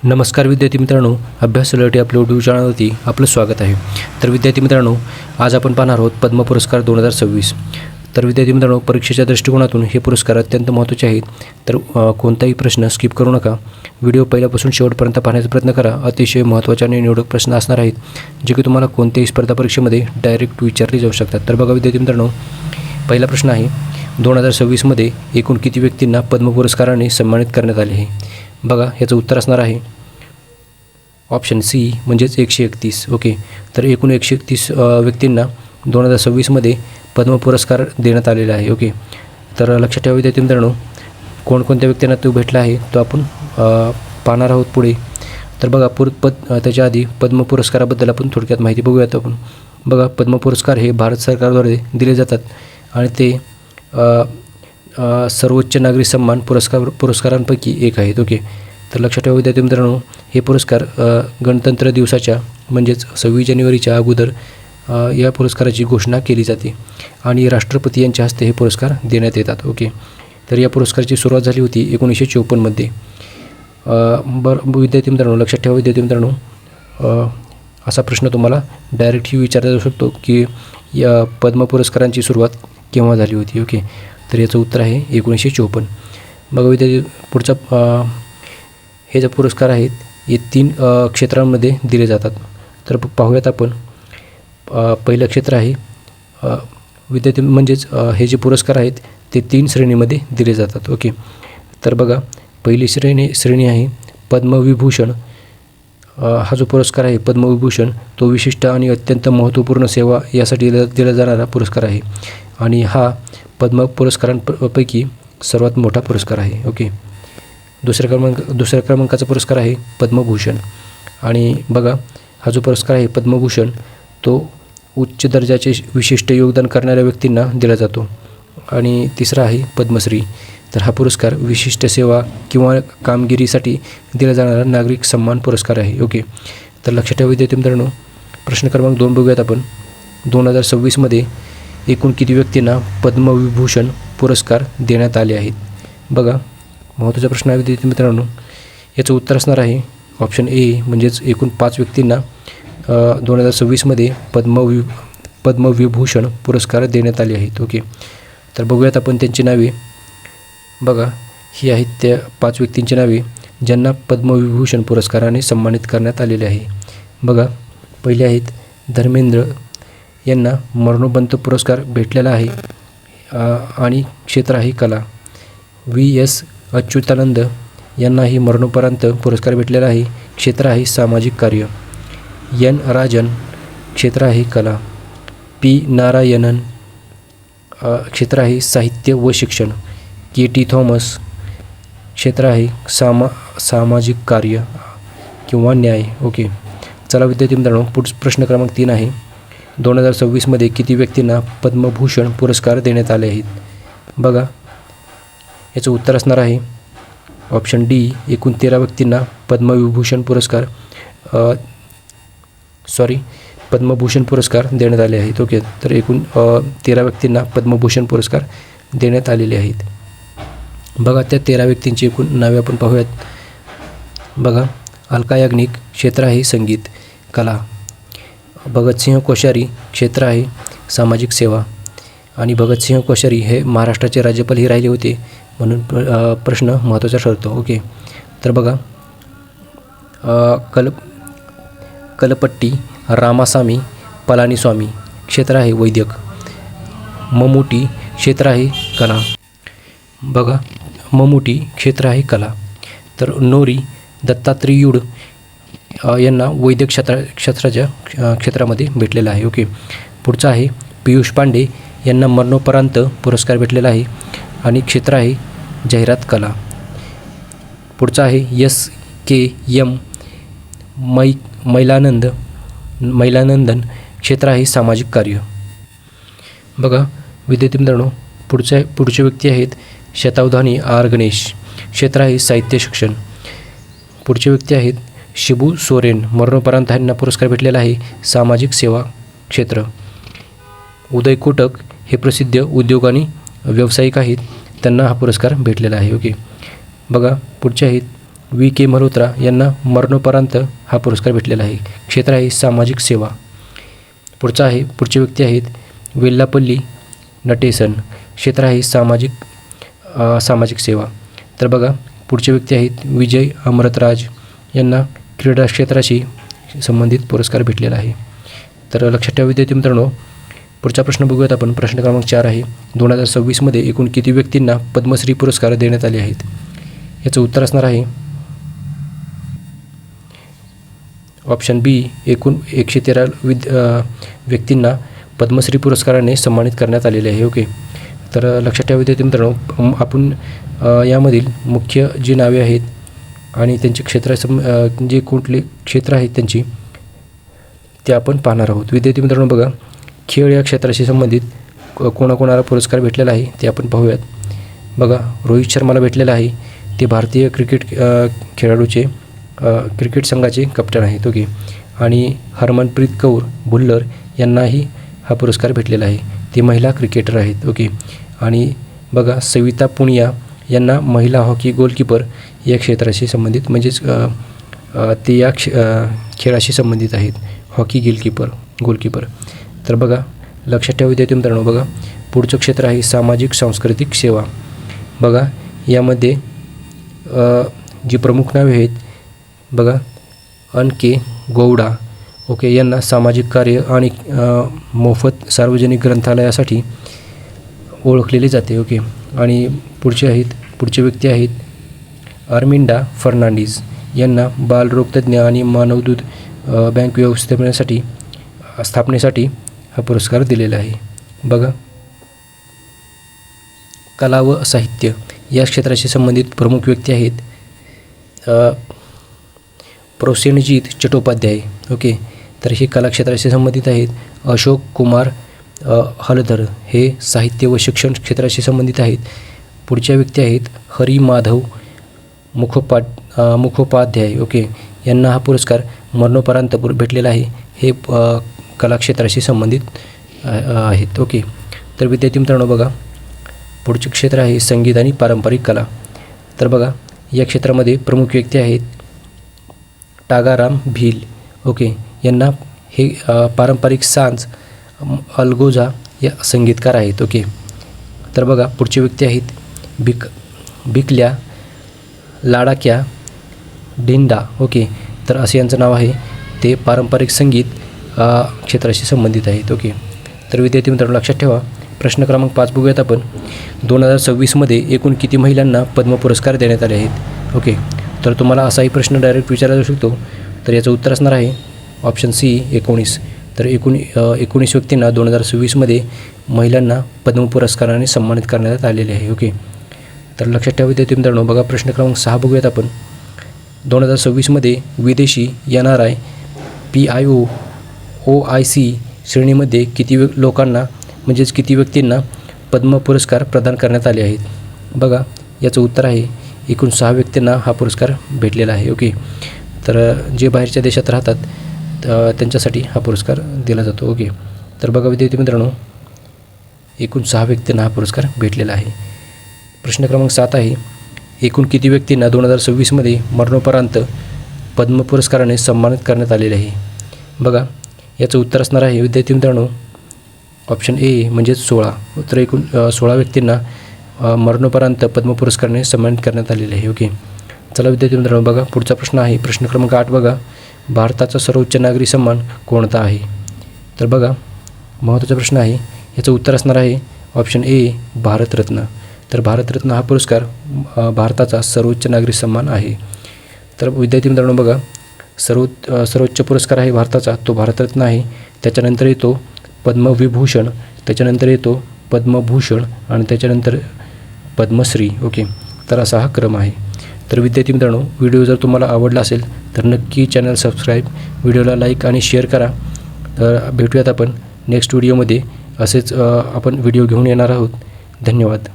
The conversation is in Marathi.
नमस्कार विद्यार्थी मित्रांनो, अभ्यास अलर्ट आपल्या यूट्यूब चॅनलवरती आपलं स्वागत आहे. तर विद्यार्थी मित्रांनो, आज आपण पाहणार आहोत पद्म पुरस्कार 2026. तर विद्यार्थी मित्रांनो, परीक्षेच्या दृष्टिकोनातून हे पुरस्कार अत्यंत महत्त्वाचे आहेत. तर कोणताही प्रश्न स्किप करू नका. व्हिडिओ पहिल्यापासून शेवटपर्यंत पाहण्याचा प्रयत्न करा. अतिशय महत्त्वाचे आणि निवडक प्रश्न असणार आहेत, जे की तुम्हाला कोणत्याही स्पर्धा परीक्षेमध्ये डायरेक्ट विचारले जाऊ शकतात. तर बघा विद्यार्थी मित्रांनो, पहिला प्रश्न आहे, 2026मध्ये एकूण किती व्यक्तींना पद्म पुरस्काराने सन्मानित करण्यात आले आहे? बघा, याचं उत्तर असणार आहे ऑप्शन सी, म्हणजेच 131. ओके, तर एकूण 131 व्यक्तींना 2026मध्ये पद्म पुरस्कार देण्यात आलेला आहे. ओके, तर लक्षात ठेवा विद्यार्थी मित्रांनो, कोणकोणत्या व्यक्तींना तो भेटला आहे तो आपण पाहणार आहोत पुढे. तर बघा, त्याच्या आधी पद्म पुरस्काराबद्दल आपण थोडक्यात माहिती बघूयात आपण. बघा, पद्म पुरस्कार हे भारत सरकारद्वारे दिले जातात आणि ते सर्वोच्च नागरी सन्मान पुरस्कारांपैकी एक आहेत. ओके, तर लक्षात ठेवा विद्यार्थी मित्रांनो, हे पुरस्कार गणतंत्र दिवसाच्या म्हणजेच 26 जानेवारीच्या अगोदर या पुरस्काराची घोषणा केली जाते आणि राष्ट्रपती यांच्या हस्ते हे पुरस्कार देण्यात येतात. ओके, तर या पुरस्काराची सुरुवात झाली होती 1954मध्ये. विद्यार्थी मित्रांनो, लक्षात ठेवा विद्यार्थी मित्रांनो, असा प्रश्न तुम्हाला डायरेक्टही विचारला जाऊ शकतो की या पद्म पुरस्कारांची सुरुवात केव्हा झाली होती. ओके, तर याचं उत्तर आहे 1954. बघा विद्यार्थी, पुढचा हे जे पुरस्कार आहेत हे 3 क्षेत्रांमध्ये दिले जातात. तर पाहूयात आपण. पहिलं क्षेत्र आहे विद्यार्थी, म्हणजेच हे जे पुरस्कार आहेत ते 3 श्रेणीमध्ये दिले जातात. ओके, तर बघा, पहिली श्रेणी आहे पद्मविभूषण. हा जो पुरस्कार आहे पद्मविभूषण, तो विशिष्ट आणि अत्यंत महत्त्वपूर्ण सेवा यासाठी दिला जाणारा पुरस्कार आहे आणि हा पद्म पुरस्कारांपैकी सर्वात मोठा पुरस्कार आहे. ओके, दुसऱ्या क्रमांकाचा पुरस्कार आहे पद्मभूषण. आणि बघा, हा जो पुरस्कार आहे पद्मभूषण, तो उच्च दर्जाचे विशिष्ट योगदान करणाऱ्या व्यक्तींना दिला जातो. आणि तिसरा आहे पद्मश्री. तर हा पुरस्कार विशिष्ट सेवा किंवा कामगिरीसाठी दिला जाणारा नागरिक सन्मान पुरस्कार आहे. ओके, तर लक्षात ठेवा विद्यार्थी मित्रांनो, प्रश्न क्रमांक 2 बघूयात आपण. 2026मध्ये एकूण किती व्यक्तींना पद्मविभूषण पुरस्कार देण्यात आले आहेत? बघा, महत्त्वाचा प्रश्न आहे विद्यार्थी मित्रांनो. याचं उत्तर असणार आहे ऑप्शन ए, म्हणजेच एकूण 5 व्यक्तींना 2026मध्ये पद्मविभूषण पुरस्कार देण्यात आले आहेत. ओके, तर बघूयात आपण त्यांची नावे. बघा, ही आहेत त्या 5 व्यक्तींची नावे ज्यांना पद्मविभूषण पुरस्काराने सन्मानित करण्यात आलेले आहे. बघा, पहिले आहेत धर्मेंद्र, यांना मरणोपंत पुरस्कार भेटलेला आहे आणि क्षेत्र आहे कला. V.S. अच्युतानंद यांनाही मरणोपरांत पुरस्कार भेटलेला आहे, क्षेत्र आहे सामाजिक कार्य. N. राजन, क्षेत्र आहे कला. P. नारायणन, क्षेत्र आहे साहित्य व शिक्षण. K.T. थॉमस, क्षेत्र आहे सामाजिक कार्य किंवा न्याय. ओके, चला विद्यार्थी मित्रांनो, पुढचा प्रश्न क्रमांक 3 आहे, 2026मध्ये किती व्यक्तींना पद्मभूषण पुरस्कार देण्यात आले आहेत? बघा, याचं उत्तर असणार आहे ऑप्शन डी, एकूण 13 व्यक्तींना पद्मभूषण पुरस्कार देण्यात आले आहेत. ओके, तर एकूण 13 व्यक्तींना पद्मभूषण पुरस्कार देण्यात आलेले आहेत. बघा, त्या 13 व्यक्तींची एकूण नावे आपण पाहूयात. बघा, अलका याग्निक, क्षेत्र आहे संगीत कला. भगतसिंह कोश्यारी, क्षेत्र आहे सामाजिक सेवा. आणि भगतसिंह कोश्यारी हे महाराष्ट्राचे राज्यपालही राहिले होते, म्हणून प्रश्न महत्त्वाचा ठरतो. ओके, तर बघा, कलपट्टी रामासामी पलानीस्वामी, क्षेत्र आहे वैद्यक. ममुटी, क्षेत्र आहे कला. बघा, ममुटी क्षेत्र आहे कला. तर नोरी दत्तात्रेयूड यांना वैद्यक क्षेत्राच्या क्षेत्रामध्ये भेटलेला आहे. ओके, पुढचा आहे पियुष पांडे, यांना मरणोपरांत पुरस्कार भेटलेला आहे आणि क्षेत्र आहे जाहिरात कला. पुढचा आहे S.K.M. मैलानंदन, क्षेत्र आहे सामाजिक कार्य. बघा विद्यार्थी मित्रांनो, पुढचे व्यक्ती आहेत शतावधानी R. गणेश, क्षेत्र आहे साहित्य शिक्षण. पुढचे व्यक्ती आहेत शिबू सोरेन, मरणोपरांत यांना पुरस्कार भेटलेला आहे सामाजिक सेवा क्षेत्र. उदय कोटक हे प्रसिद्ध उद्योग आणि व्यावसायिक आहेत, त्यांना हा पुरस्कार भेटलेला आहे. ओके, बघा, पुढचे आहेत V.K. मल्होत्रा यांना मरणोपरांत हा पुरस्कार भेटलेला आहे. क्षेत्र आहे सामाजिक सेवा. पुढचे व्यक्ती आहेत वेल्लापल्ली नटेसन. क्षेत्र आहे सामाजिक सेवा. तर बघा पुढचे व्यक्ती आहेत विजय अमृतराज यांना क्रीडा क्षेत्राशी संबंधित पुरस्कार भेटलेला आहे. तर लक्षात ठेवा विद्यार्थी मित्रांनो. पुढचा प्रश्न बघूयात आपण. प्रश्न क्रमांक 4 आहे 2026मध्ये एकूण किती व्यक्तींना पद्मश्री पुरस्कार देण्यात आले आहेत? याचं उत्तर असणार आहे ऑप्शन बी. एकूण 113 व्यक्तींना पद्मश्री पुरस्काराने सन्मानित करण्यात आलेले आहे. ओके. तर लक्षात ठेवा विद्यार्थी मित्रांनो, आपण यामधील मुख्य जी नावे आहेत आणि त्यांची जे कुठले क्षेत्र आहेत त्यांची ते आपण पाहणार आहोत. विद्यार्थी मित्रांनो बघा, खेळ या क्षेत्राशी संबंधित कोणाकोणाला पुरस्कार भेटलेला आहे ते आपण पाहूयात. बघा रोहित शर्माला भेटलेला आहे. ते भारतीय खेळाडूचे क्रिकेट संघाचे कप्तान आहेत. ओके. आणि हरमनप्रीत कौर भुल्लर यांनाही हा पुरस्कार भेटलेला आहे. ते महिला क्रिकेटर आहेत. ओके. आणि बघा सविता पुनिया यांना महिला हॉकी गोलकीपर या क्षेत्राशी संबंधित म्हणजेच ते या खेळाशी संबंधित आहेत. Hockey goalkeeper. तर बघा लक्षात ठेवा विद्यार्थी मित्रांनो, बघा पुढचं क्षेत्र आहे सामाजिक सांस्कृतिक सेवा. बघा यामध्ये जी प्रमुख नावे आहेत बघा अनके गौडा. ओके. यांना सामाजिक कार्य आणि मोफत सार्वजनिक ग्रंथालयासाठी ओळखलेले जाते. ओके. आणि पुढचे व्यक्ती आहेत आर्मिंडा फर्नांडिस यांना बालरोगतज्ञ आणि मानवदूत बँक स्थापनेसाठी हा पुरस्कार दिलेला आहे. बघा कला व साहित्य या क्षेत्राशी संबंधित प्रमुख व्यक्ती आहेत प्रोसेनजीत चट्टोपाध्याय. ओके. तर हे कला क्षेत्राशी संबंधित आहेत. अशोक कुमार हलधर हे साहित्य व शिक्षण क्षेत्राशी संबंधित आहेत. पुढच्या व्यक्ती आहेत हरी माधव मुखोपाध्याय. ओके. यांना हा पुरस्कार मरणोपरांत भेटलेला आहे. हे कला क्षेत्राशी संबंधित आहेत. ओके. तर विद्यार्थी मित्रांनो बघा पुढचे क्षेत्र आहे संगीत आणि पारंपरिक कला. तर बघा या क्षेत्रामध्ये प्रमुख व्यक्ती आहेत टागाराम भील. ओके. यांना हे पारंपरिक सांज अलगोजा या संगीतकार आहेत. ओके. तर बघा पुढचे व्यक्ती आहेत बिकल्या लाडाक्या डिंडा. ओके. तर असे यांचं नाव आहे. ते पारंपरिक संगीत क्षेत्राशी संबंधित आहेत. ओके. तर विद्यार्थी मित्रांनो लक्षात ठेवा. प्रश्न क्रमांक 5 बघूयात आपण. 2026मध्ये एकूण किती महिलांना पद्म पुरस्कार देण्यात आले आहेत? ओके. तर तुम्हाला असाही प्रश्न डायरेक्ट विचारला जाऊ शकतो. तर याचं उत्तर असणार आहे ऑप्शन सी 19. तर 19 व्यक्तींना 2026मध्ये महिलांना पद्म पुरस्काराने सन्मानित करण्यात आलेले आहे. ओके. तर लक्षात ठेवा विद्यार्थी मित्रांनो बघा प्रश्न क्रमांक 6 बघूयात आपण. 2026मध्ये विदेशी NRI PIO OIC श्रेणीमध्ये किती लोकांना म्हणजेच किती व्यक्तींना पद्म पुरस्कार प्रदान करण्यात आले आहेत? बघा याचं उत्तर आहे एकूण 6 व्यक्तींना हा पुरस्कार भेटलेला आहे. ओके. तर जे बाहेरच्या देशात राहतात त्यांच्यासाठी हा पुरस्कार दिला जातो. ओके. तर बघा विद्यार्थी मित्रांनो एकूण 6 व्यक्तींना हा पुरस्कार भेटलेला आहे. प्रश्न क्रमांक 7 आहे एकूण किती व्यक्तींना 2026मध्ये मरणोपरांत पद्म पुरस्काराने सन्मानित करण्यात आलेले आहे? बघा याचं उत्तर असणार आहे विद्यार्थी मित्रांनो ऑप्शन ए म्हणजेच 16. तर एकूण 16 व्यक्तींना मरणोपरांत पद्म पुरस्काराने सन्मानित करण्यात आलेले आहे. ओके. चला विद्यार्थी मित्रांनो बघा पुढचा प्रश्न आहे प्रश्न क्रमांक 8 बघा भारताचा सर्वोच्च नागरी सन्मान कोणता आहे? तर बघा महत्त्वाचा प्रश्न आहे. याचं उत्तर असणार आहे ऑप्शन ए भारतरत्न. तर भारतरत्न हा पुरस्कार भारताचा सर्वोच्च नागरी सन्मान आहे. तर विद्यार्थी मित्रांनो बघा सर्वोच्च पुरस्कार आहे भारताचा तो भारतरत्न आहे. त्याच्यानंतर येतो पद्मविभूषण, त्याच्यानंतर येतो पद्मभूषण आणि त्याच्यानंतर पद्मश्री. ओके. तर असा हा क्रम आहे. तर विद्यार्थी मित्रांनो व्हिडिओ जर तुम्हाला आवडला असेल तर नक्की चॅनल सबस्क्राईब, व्हिडिओला लाईक आणि शेअर करा. तर भेटूयात आपण नेक्स्ट व्हिडिओमध्ये. असेच आपण व्हिडिओ घेऊन येणार आहोत. धन्यवाद.